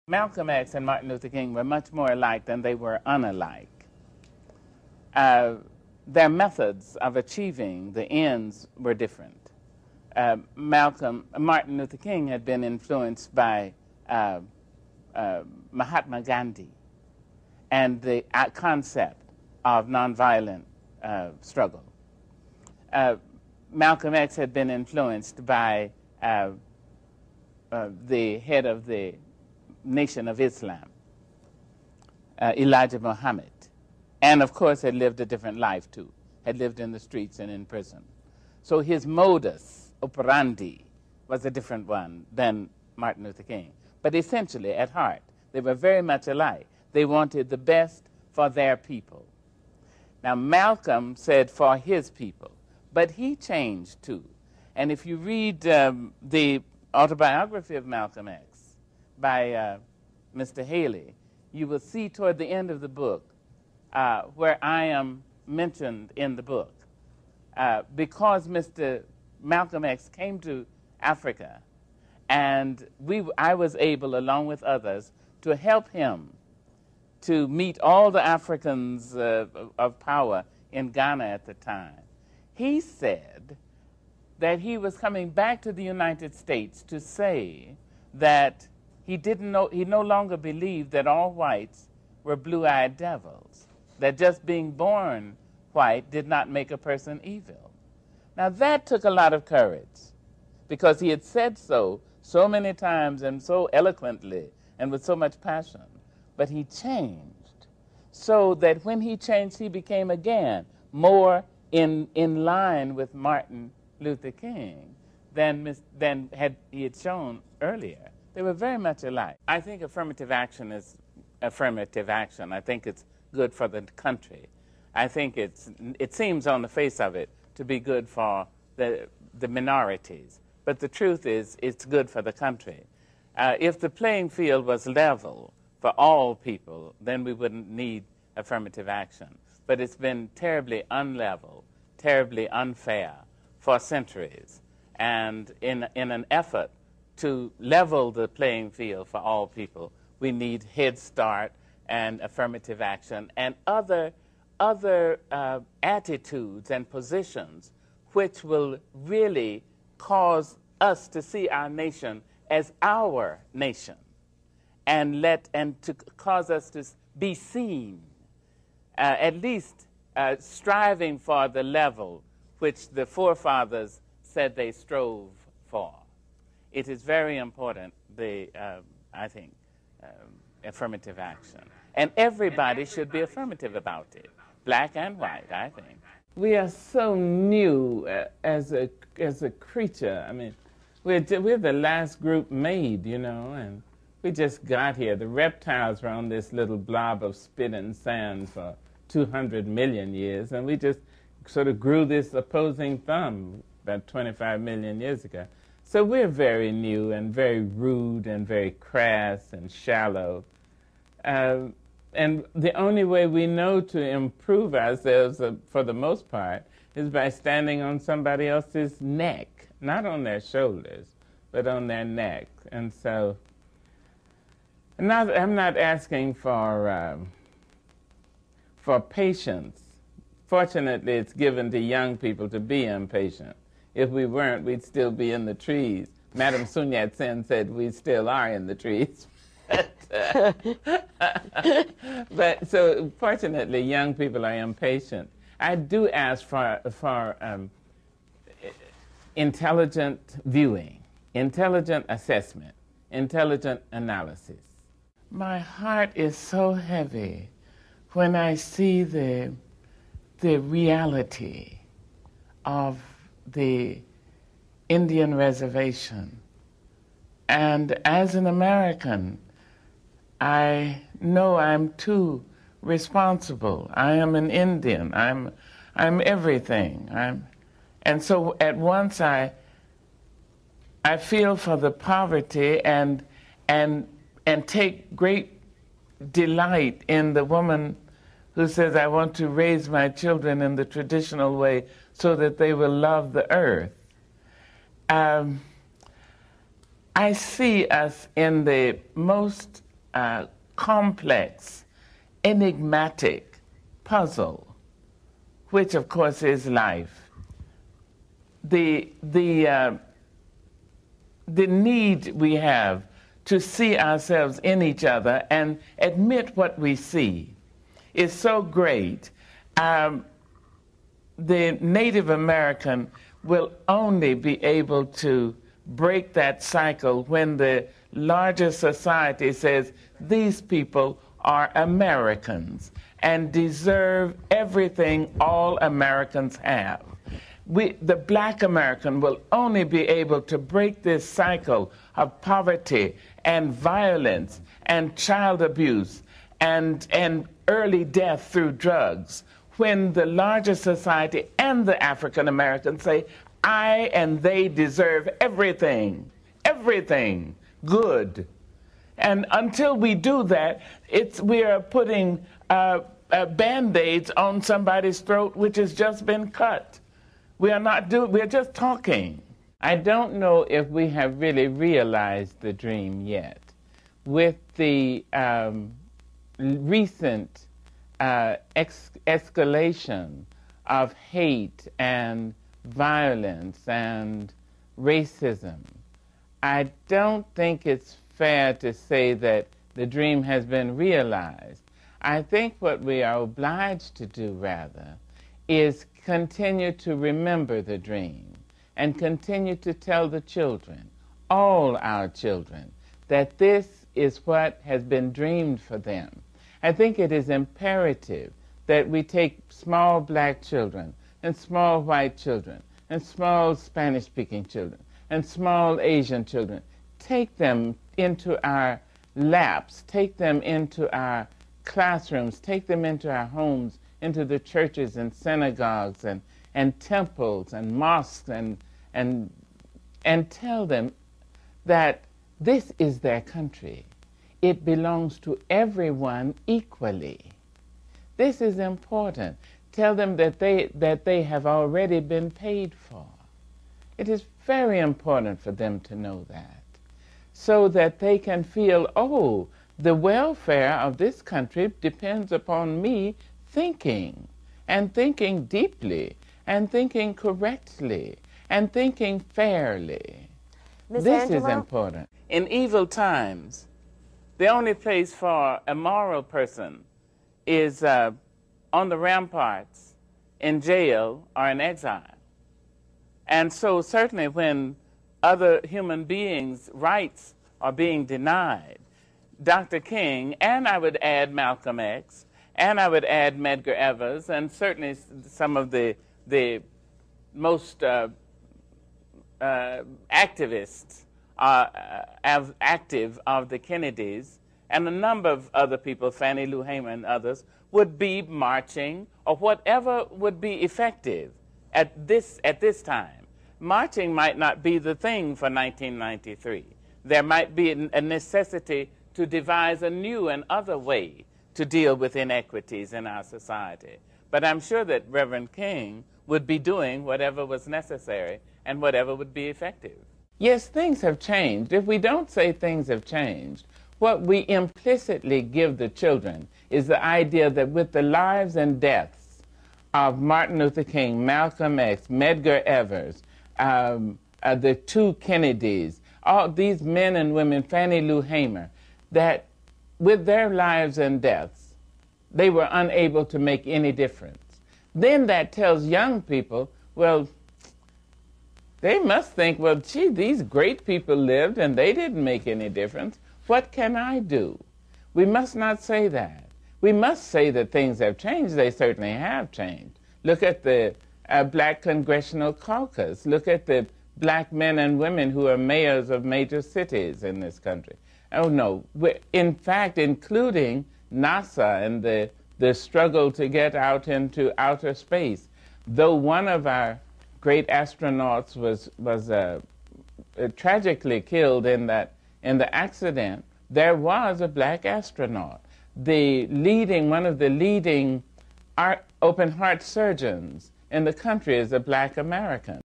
Malcolm X and Martin Luther King were much more alike than they were unalike. Their methods of achieving the ends were different. Martin Luther King had been influenced by Mahatma Gandhi and the concept of nonviolent struggle. Malcolm X had been influenced by the head of the Nation of Islam, Elijah Muhammad, and of course had lived a different life too, had lived in the streets and in prison. So his modus operandi was a different one than Martin Luther King. But essentially, at heart, they were very much alike. They wanted the best for their people. Now, Malcolm said for his people, but he changed too. And if you read the autobiography of Malcolm X by Mr. Haley, you will see toward the end of the book where I am mentioned in the book. Because Mr. Malcolm X came to Africa, and I was able, along with others, to help him to meet all the Africans of power in Ghana at the time. He said that he was coming back to the United States to say that he no longer believed that all whites were blue-eyed devils, that just being born white did not make a person evil. Now that took a lot of courage, because he had said so many times and so eloquently and with so much passion. But he changed, so that when he changed, he became again more in line with Martin Luther King than he had shown earlier. They were very much alike. I think affirmative action is affirmative action. I think it's good for the country. I think it seems on the face of it to be good for the minorities. But the truth is, it's good for the country. If the playing field was level for all people, then we wouldn't need affirmative action. But it's been terribly unlevel, terribly unfair for centuries. And in an effort to level the playing field for all people, we need Head Start and affirmative action and other attitudes and positions which will really cause us to see our nation as our nation, and to cause us to be seen, at least striving for the level which the forefathers said they strove for. It is very important, I think, affirmative action. And everybody should be affirmative about it, black and white, I think. We are so new as a creature. I mean, we're the last group made, you know, and we just got here. The reptiles were on this little blob of spit and sand for 200 million years, and we just sort of grew this opposing thumb about 25 million years ago. So we're very new and very rude and very crass and shallow. And the only way we know to improve ourselves, for the most part, is by standing on somebody else's neck, not on their shoulders, but on their neck. And so, I'm not asking for patience. Fortunately, it's given to young people to be impatient. If we weren't, we'd still be in the trees. Madame Sun Yat-sen said we still are in the trees. But so fortunately, young people are impatient. I do ask for intelligent viewing, intelligent assessment, intelligent analysis. My heart is so heavy when I see the reality of the Indian reservation. And as an American, I know I'm too responsible. I am an Indian. I'm everything. And so at once I feel for the poverty and take great delight in the woman who says, I want to raise my children in the traditional way so that they will love the earth. I see us in the most complex, enigmatic puzzle, which of course is life. The need we have to see ourselves in each other and admit what we see is so great. The Native American will only be able to break that cycle when the larger society says these people are Americans and deserve everything all Americans have. The Black American will only be able to break this cycle of poverty and violence and child abuse and early death through drugs when the larger society and the African Americans say, I and they deserve everything, everything good. And until we do that, we are putting Band-Aids on somebody's throat which has just been cut. We're just talking. I don't know if we have really realized the dream yet. With the recent escalation of hate and violence and racism, I don't think it's fair to say that the dream has been realized. I think what we are obliged to do, rather, is continue to remember the dream and continue to tell the children, all our children, that this is what has been dreamed for them. I think it is imperative that we take small black children and small white children and small Spanish-speaking children and small Asian children, take them into our laps, take them into our classrooms, take them into our homes, into the churches and synagogues and temples and mosques and tell them that this is their country. It belongs to everyone equally. This is important. Tell them that they have already been paid for. It is very important for them to know that, so that they can feel, oh, the welfare of this country depends upon me thinking, and thinking deeply, and thinking correctly, and thinking fairly. Ms. This Angelou? is important. In evil times, the only place for a moral person is on the ramparts, in jail, or in exile. And so certainly when other human beings' rights are being denied, Dr. King, and I would add Malcolm X, and I would add Medgar Evers, and certainly some of the most activists active of the Kennedys, and a number of other people, Fannie Lou Hamer and others, would be marching, or whatever would be effective at this time. Marching might not be the thing for 1993. There might be a necessity to devise a new and other way to deal with inequities in our society. But I'm sure that Reverend King would be doing whatever was necessary and whatever would be effective. Yes, things have changed. If we don't say things have changed, what we implicitly give the children is the idea that with the lives and deaths of Martin Luther King, Malcolm X, Medgar Evers, the two Kennedys, all these men and women, Fannie Lou Hamer, that with their lives and deaths, they were unable to make any difference. Then that tells young people, well, they must think, well, gee, these great people lived and they didn't make any difference. What can I do? We must not say that. We must say that things have changed. They certainly have changed. Look at the Black Congressional Caucus. Look at the black men and women who are mayors of major cities in this country. Oh, no. In fact, including NASA and the struggle to get out into outer space. Though one of our great astronauts was tragically killed in the accident, there was a black astronaut. One of the leading open heart surgeons in the country is a black American.